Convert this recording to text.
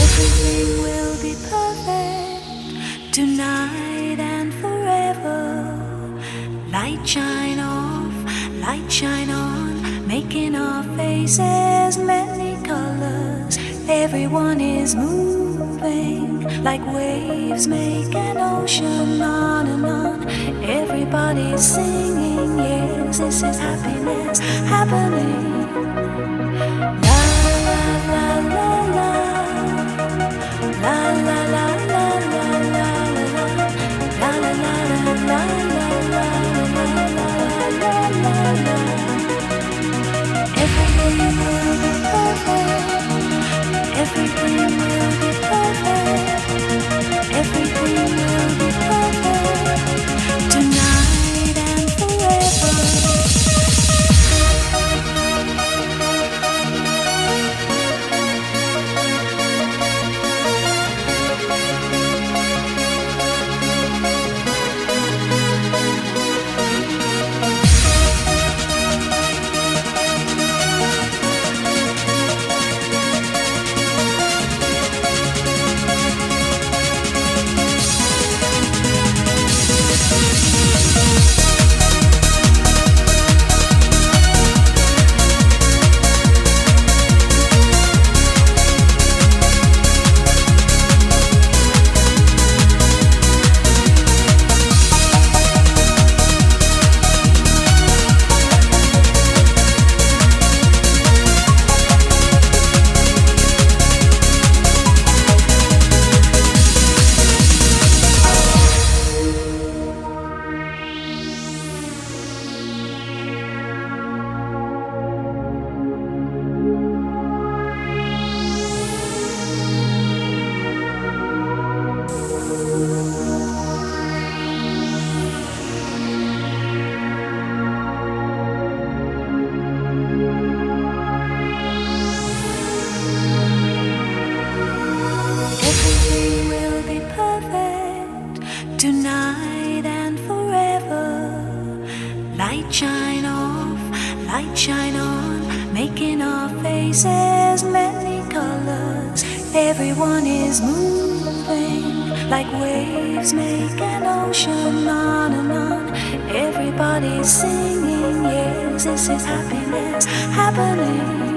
Everything will be perfect tonight and forever. Light shine off, light shine on, making our faces many colors. Everyone is moving like waves make an ocean on and on. Everybody's singing, yes, this is happiness happening. La la la la la, la la la la la la la, la la la la la la la. Everything will be perfect. Everything will be perfect. Everything will be perfect tonight and forever. Everything will be perfect tonight and forever. Light shine off, light shine on, making our faces many colors. Everyone is moving like waves make an ocean on and on. Everybody's singing, yes, this is happiness happening.